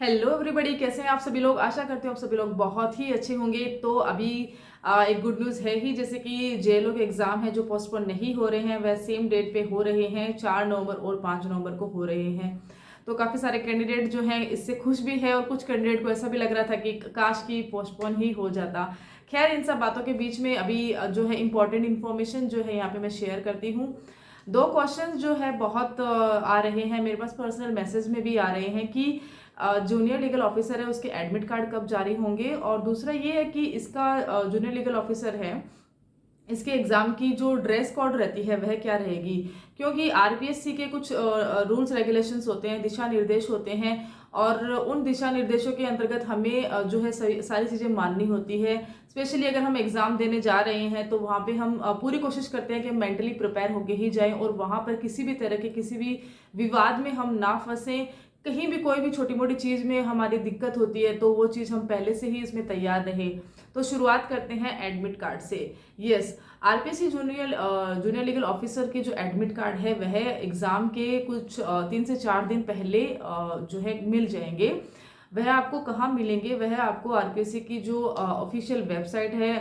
Hello everybody, कैसे हैं आप सभी लोग। आशा करती हूँ आप सभी लोग बहुत ही अच्छे होंगे। तो अभी एक गुड न्यूज़ है ही, जैसे कि जेएलओ के एग्ज़ाम है जो पोस्टपोन नहीं हो रहे हैं, वह सेम डेट पे हो रहे हैं। 4 नवंबर और 5 नवंबर को हो रहे हैं। तो काफ़ी सारे कैंडिडेट जो हैं इससे खुश भी है, और कुछ कैंडिडेट को ऐसा भी लग रहा था कि काश की पोस्टपोन ही हो जाता। खैर, इन सब बातों के बीच में अभी जो है इम्पोर्टेंट इन्फॉर्मेशन जो है यहाँ पे मैं शेयर करती हूँ। दो क्वेश्चंस जो है बहुत आ रहे हैं मेरे पास, पर्सनल मैसेज में भी आ रहे हैं कि जूनियर लीगल ऑफिसर है उसके एडमिट कार्ड कब जारी होंगे, और दूसरा ये है कि इसका जूनियर लीगल ऑफिसर है इसके एग्जाम की जो ड्रेस कोड रहती है वह क्या रहेगी। क्योंकि आरपीएससी के कुछ रूल्स रेगुलेशंस होते हैं, दिशा निर्देश होते हैं, और उन दिशा निर्देशों के अंतर्गत हमें जो है सारी चीज़ें माननी होती है। स्पेशली अगर हम एग्ज़ाम देने जा रहे हैं तो वहाँ पे हम पूरी कोशिश करते हैं कि हम मेंटली प्रिपेयर होके ही जाएं, और वहाँ पर किसी भी तरह के किसी भी विवाद में हम ना फंसें। कहीं भी कोई भी छोटी मोटी चीज़ में हमारी दिक्कत होती है तो वो चीज़ हम पहले से ही इसमें तैयार रहे। तो शुरुआत करते हैं एडमिट कार्ड से। Yes, RPSC junior legal officer के जो एडमिट कार्ड है वह एग्ज़ाम के कुछ 3 से 4 दिन पहले जो है मिल जाएंगे। वह आपको कहाँ मिलेंगे, वह आपको आरपीएससी की जो ऑफिशियल वेबसाइट है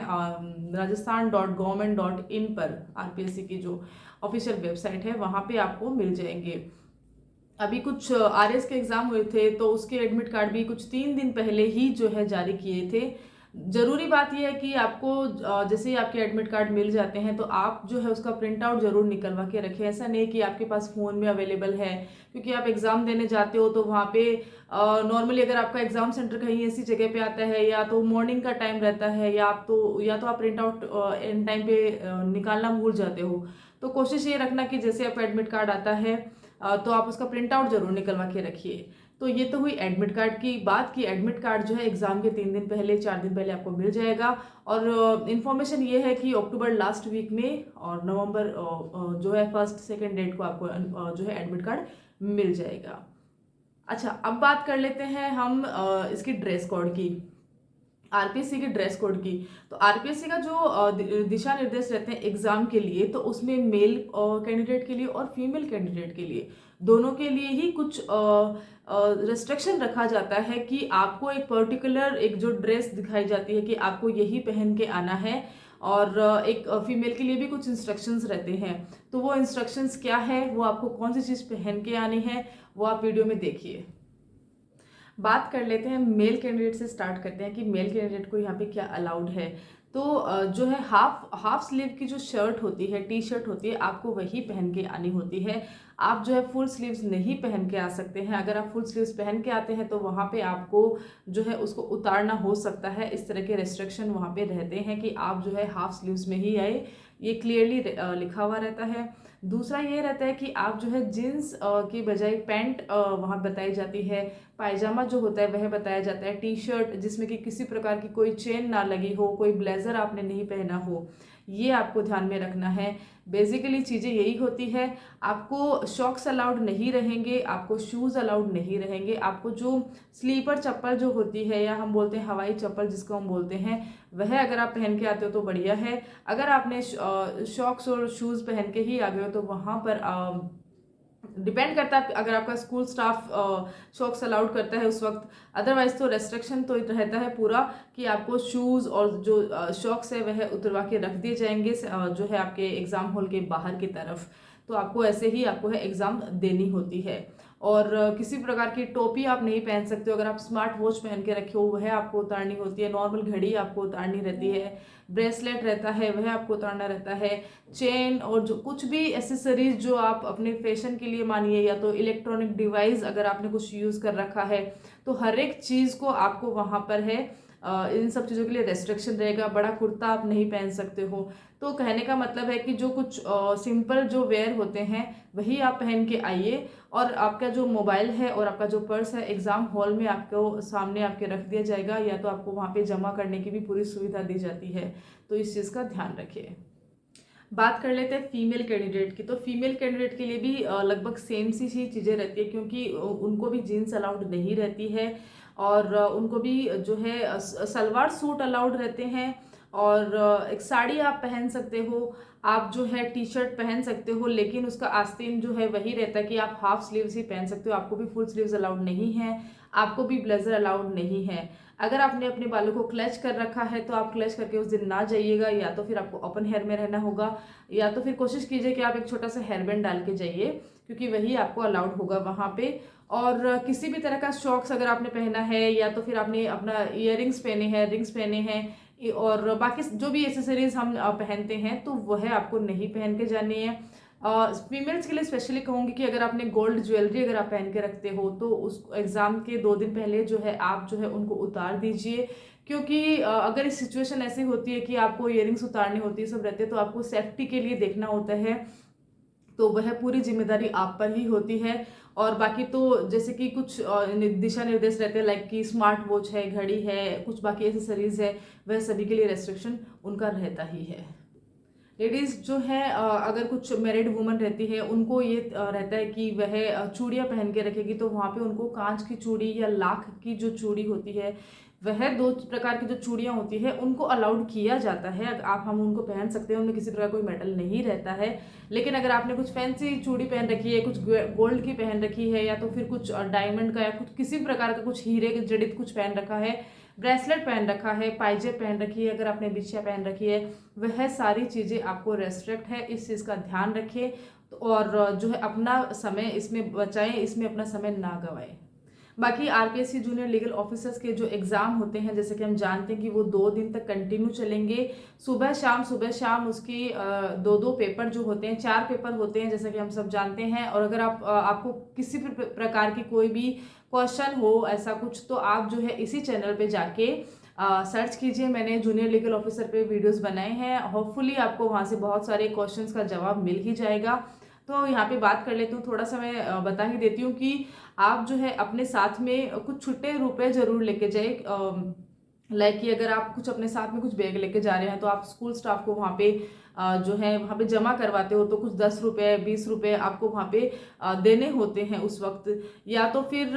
rajasthan.government.in पर आरपीएससी की जो ऑफिशियल वेबसाइट है वहाँ पे आपको मिल जाएंगे। अभी कुछ आरएस के एग्जाम हुए थे तो उसके एडमिट कार्ड भी कुछ 3 दिन पहले ही जो है जारी किए थे। जरूरी बात यह है कि आपको जैसे ही आपके एडमिट कार्ड मिल जाते हैं तो आप जो है उसका प्रिंट आउट जरूर निकलवा के रखें। ऐसा नहीं कि आपके पास फ़ोन में अवेलेबल है, क्योंकि आप एग्ज़ाम देने जाते हो तो वहाँ पे नॉर्मली अगर आपका एग्ज़ाम सेंटर कहीं ऐसी जगह पे आता है या तो मॉर्निंग का टाइम रहता है, या तो आप प्रिंट आउट इन टाइम पे निकालना भूल जाते हो। तो कोशिश ये रखना कि जैसे आपका एडमिट कार्ड आता है तो आप उसका प्रिंट आउट जरूर निकलवा के रखिए। तो ये तो हुई एडमिट कार्ड की बात कि एडमिट कार्ड जो है एग्जाम के 3 दिन पहले 4 दिन पहले आपको मिल जाएगा। और इन्फॉर्मेशन ये है कि अक्टूबर लास्ट वीक में और नवंबर जो है फर्स्ट सेकेंड डेट को आपको जो है एडमिट कार्ड मिल जाएगा। अच्छा, अब बात कर लेते हैं हम इसकी ड्रेस कोड की, आरपीएससी के ड्रेस कोड की। तो आरपीएससी का जो दिशा निर्देश रहते हैं एग्जाम के लिए, तो उसमें मेल कैंडिडेट के लिए और फीमेल कैंडिडेट के लिए दोनों के लिए ही कुछ रेस्ट्रिक्शन रखा जाता है कि आपको एक पर्टिकुलर एक जो ड्रेस दिखाई जाती है कि आपको यही पहन के आना है। और एक फीमेल के लिए भी कुछ इंस्ट्रक्शंस रहते हैं। तो वो इंस्ट्रक्शंस क्या है, वो आपको कौन सी चीज़ पहन के आनी है, वो आप वीडियो में देखिए। बात कर लेते हैं मेल कैंडिडेट से, स्टार्ट करते हैं कि मेल कैंडिडेट को यहाँ पे क्या अलाउड है। तो जो है हाफ हाफ स्लीव की जो शर्ट होती है, टी शर्ट होती है, आपको वही पहन के आनी होती है। आप जो है फुल स्लीव्स नहीं पहन के आ सकते हैं। अगर आप फुल स्लीव्स पहन के आते हैं तो वहाँ पे आपको जो है उसको उतारना हो सकता है। इस तरह के रेस्ट्रिक्शन वहाँ पे रहते हैं कि आप जो है हाफ स्लीव्स में ही आए, ये क्लियरली लिखा हुआ रहता है। दूसरा ये रहता है कि आप जो है जीन्स की बजाय पैंट वहाँ बताई जाती है। पायजामा जो होता है वह बताया जाता है। टी शर्ट जिसमें कि किसी प्रकार की कोई चेन ना लगी हो, कोई ब्लेजर आपने नहीं पहना हो, ये आपको ध्यान में रखना है। बेसिकली चीज़ें यही होती है। आपको शॉक्स अलाउड नहीं रहेंगे, आपको शूज़ अलाउड नहीं रहेंगे। आपको जो स्लीपर चप्पल जो होती है, या हम बोलते हैं हवाई चप्पल जिसको हम बोलते हैं, वह अगर आप पहन के आते हो तो बढ़िया है। अगर आपने शॉक्स और शूज़ पहन के ही आ गए हो तो वहाँ पर डिपेंड करता है अगर आपका स्कूल स्टाफ शॉक्स अलाउड करता है उस वक्त। अदरवाइज तो रेस्ट्रिक्शन तो रहता है पूरा कि आपको शूज़ और जो शॉक्स है वह उतरवा के रख दिए जाएंगे जो है आपके एग्ज़ाम हॉल के बाहर की तरफ। तो आपको ऐसे ही आपको है एग्ज़ाम देनी होती है। और किसी प्रकार की टोपी आप नहीं पहन सकते हो। अगर आप स्मार्ट वॉच पहन के रखे हो वह आपको उतारनी होती है। नॉर्मल घड़ी आपको उतारनी रहती है। ब्रेसलेट रहता है वह आपको उतारना रहता है। चेन और जो कुछ भी एसेसरीज जो आप अपने फैशन के लिए मानिए, या तो इलेक्ट्रॉनिक डिवाइस अगर आपने कुछ यूज़ कर रखा है, तो हर एक चीज़ को आपको वहाँ पर है इन सब चीज़ों के लिए रेस्ट्रिक्शन रहेगा। बड़ा कुर्ता आप नहीं पहन सकते हो। तो कहने का मतलब है कि जो कुछ सिंपल जो वेयर होते हैं वही आप पहन के आइए। और आपका जो मोबाइल है और आपका जो पर्स है एग्ज़ाम हॉल में आपको सामने आपके रख दिया जाएगा, या तो आपको वहाँ पे जमा करने की भी पूरी सुविधा दी जाती है। तो इस चीज़ का ध्यान रखिए। बात कर लेते हैं फीमेल कैंडिडेट की। तो फीमेल कैंडिडेट के लिए भी लगभग सेम सी चीज़ें रहती है, क्योंकि उनको भी जीन्स अलाउड नहीं रहती है। और उनको भी जो है सलवार सूट अलाउड रहते हैं। और एक साड़ी आप पहन सकते हो। आप जो है टी शर्ट पहन सकते हो, लेकिन उसका आस्तीन जो है वही रहता है कि आप हाफ स्लीव्स ही पहन सकते हो, आपको भी फुल स्लीव्स अलाउड नहीं है, आपको भी ब्लेजर अलाउड नहीं है। अगर आपने अपने बालों को क्लच कर रखा है तो आप क्लच करके उस दिन ना जाइएगा, या तो फिर आपको ओपन हेयर में रहना होगा, या तो फिर कोशिश कीजिए कि आप एक छोटा सा हेयर बैंड डाल के जाइए, क्योंकि वही आपको अलाउड होगा वहाँ पे। और किसी भी तरह का शॉक्स अगर आपने पहना है, या तो फिर आपने अपना ईयरिंग्स पहने हैं, रिंग्स पहने हैं, और बाकी जो भी एसेसरीज हम पहनते हैं, तो वह आपको नहीं पहन के जानी है। फीमेल्स के लिए स्पेशली कहूँगी कि अगर आपने गोल्ड ज्वेलरी अगर आप पहन के रखते हो, तो उस एग्ज़ाम के 2 दिन पहले जो है आप जो है उनको उतार दीजिए, क्योंकि अगर इस सिचुएशन ऐसी होती है कि आपको इयरिंग्स उतारनी होती है, सब रहते हैं, तो आपको सेफ्टी के लिए देखना होता है, तो वह पूरी जिम्मेदारी आप पर ही होती है। और बाकी तो जैसे कि कुछ दिशा निर्देश रहते हैं, लाइक कि स्मार्ट वॉच है, घड़ी है, कुछ बाकी एसेसरीज है, वह सभी के लिए रेस्ट्रिक्शन उनका रहता ही है। लेडीज़ जो है अगर कुछ मैरिड वुमन रहती है, उनको ये रहता है कि वह चूड़ियाँ पहन के रखेगी, तो वहाँ पे उनको कांच की चूड़ी या लाख की जो चूड़ी होती है, वह 2 प्रकार की जो चूड़ियाँ होती है उनको अलाउड किया जाता है। आप हम उनको पहन सकते हैं, उनमें किसी प्रकार कोई मेटल नहीं रहता है। लेकिन अगर आपने कुछ फैंसी चूड़ी पहन रखी है, कुछ गोल्ड की पहन रखी है, या तो फिर कुछ डायमंड का या कुछ किसी भी प्रकार का कुछ हीरे जड़ित कुछ पहन रखा है, ब्रेसलेट पहन रखा है, पायजेब पहन रखी है, अगर आपने बिछिया पहन रखी है, वह सारी चीज़ें आपको रेस्ट्रिक्ट है। इस चीज़ का ध्यान रखें, और जो है अपना समय इसमें बचाएं, इसमें अपना समय ना गवाएं। बाकी आरपीएससी जूनियर लीगल ऑफिसर्स के जो एग्ज़ाम होते हैं, जैसे कि हम जानते हैं कि वो 2 दिन तक कंटिन्यू चलेंगे, सुबह शाम उसकी 2-2 पेपर जो होते हैं, 4 पेपर होते हैं, जैसा कि हम सब जानते हैं। और अगर आपको किसी भी प्रकार की कोई भी क्वेश्चन हो ऐसा कुछ, तो आप जो है इसी चैनल पे जाके सर्च कीजिए। मैंने जूनियर लीगल ऑफिसर पे वीडियोस बनाए हैं, होपफुली आपको वहाँ से बहुत सारे क्वेश्चंस का जवाब मिल ही जाएगा। तो यहाँ पे बात कर लेती हूँ, थोड़ा सा मैं बता ही देती हूँ कि आप जो है अपने साथ में कुछ छुट्टे रुपए जरूर लेके जाए। लाइक कि अगर आप कुछ अपने साथ में कुछ बैग लेके जा रहे हैं, तो आप स्कूल स्टाफ को वहाँ पे जो है वहाँ पे जमा करवाते हो, तो कुछ 10 रुपये 20 रुपये आपको वहाँ पे देने होते हैं उस वक्त। या तो फिर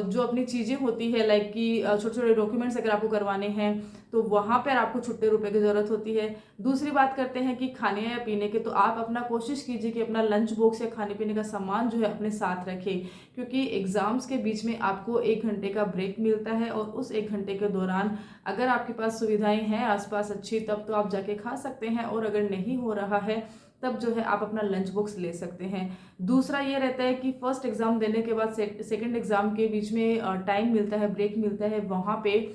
जो अपनी चीज़ें होती है, लाइक कि छोटे छोटे डॉक्यूमेंट्स अगर आपको करवाने हैं, तो वहाँ पर आपको छुट्टे रुपए की ज़रूरत होती है। दूसरी बात करते हैं कि खाने या पीने के, तो आप अपना कोशिश कीजिए कि अपना लंच बॉक्स या खाने पीने का सामान जो है अपने साथ रखें, क्योंकि एग्ज़ाम्स के बीच में आपको 1 घंटे का ब्रेक मिलता है, और उस 1 घंटे के दौरान अगर आपके पास सुविधाएं हैं आसपास अच्छी, तब तो आप जाके खा सकते हैं, और अगर नहीं हो रहा है तब जो है आप अपना लंच बॉक्स ले सकते हैं। दूसरा ये रहता है कि फर्स्ट एग्ज़ाम देने के बाद सेकंड एग्ज़ाम के बीच में टाइम मिलता है, ब्रेक मिलता है, वहाँ पे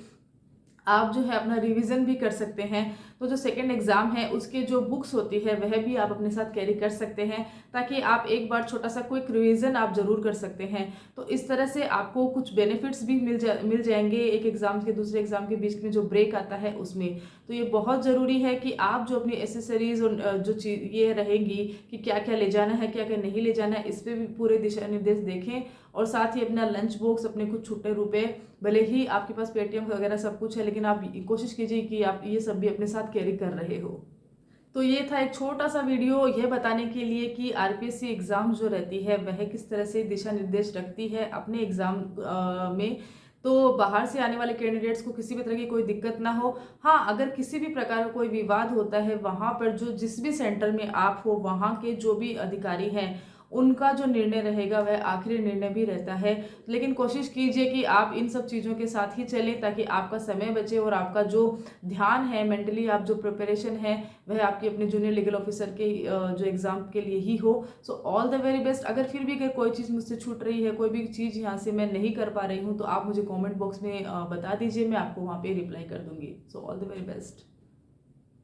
आप जो है अपना रिवीजन भी कर सकते हैं। तो जो सेकंड एग्ज़ाम है उसके जो बुक्स होती है वह भी आप अपने साथ कैरी कर सकते हैं, ताकि आप एक बार छोटा सा क्विक रिवीजन आप ज़रूर कर सकते हैं। तो इस तरह से आपको कुछ बेनिफिट्स भी मिल जाएंगे एक एग्ज़ाम के दूसरे एग्ज़ाम के बीच में जो ब्रेक आता है उसमें। तो ये बहुत ज़रूरी है कि आप जो अपनी एसेसरीज और जो चीज़ ये रहेंगी कि क्या क्या ले जाना है, क्या क्या नहीं ले जाना है, इस पर भी पूरे दिशा निर्देश देखें। और साथ ही अपना लंच बॉक्स, अपने कुछ छुट्टे रुपए, भले ही आपके पास पेटीएम वगैरह सब कुछ है, लेकिन आप कोशिश कीजिए कि आप ये सब भी अपने साथ कैरी कर रहे हो। तो ये था एक छोटा सा वीडियो यह बताने के लिए कि आरपीएससी एग्ज़ाम जो रहती है वह किस तरह से दिशा निर्देश रखती है अपने एग्ज़ाम में, तो बाहर से आने वाले कैंडिडेट्स को किसी भी तरह की कोई दिक्कत ना हो। हाँ, अगर किसी भी प्रकार का कोई विवाद होता है, वहाँ पर जो जिस भी सेंटर में आप हो, वहाँ के जो भी अधिकारी हैं, उनका जो निर्णय रहेगा वह आखिरी निर्णय भी रहता है। लेकिन कोशिश कीजिए कि आप इन सब चीज़ों के साथ ही चलें, ताकि आपका समय बचे और आपका जो ध्यान है, मेंटली आप जो प्रिपरेशन है, वह आपकी अपने जूनियर लीगल ऑफिसर के जो एग्ज़ाम के लिए ही हो। So all the very best. अगर फिर भी अगर कोई चीज़ मुझसे छूट रही है, कोई भी चीज़ यहाँ से मैं नहीं कर पा रही हूँ, तो आप मुझे कॉमेंट बॉक्स में बता दीजिए, मैं आपको वहाँ पर रिप्लाई कर दूँगी। So all the very best.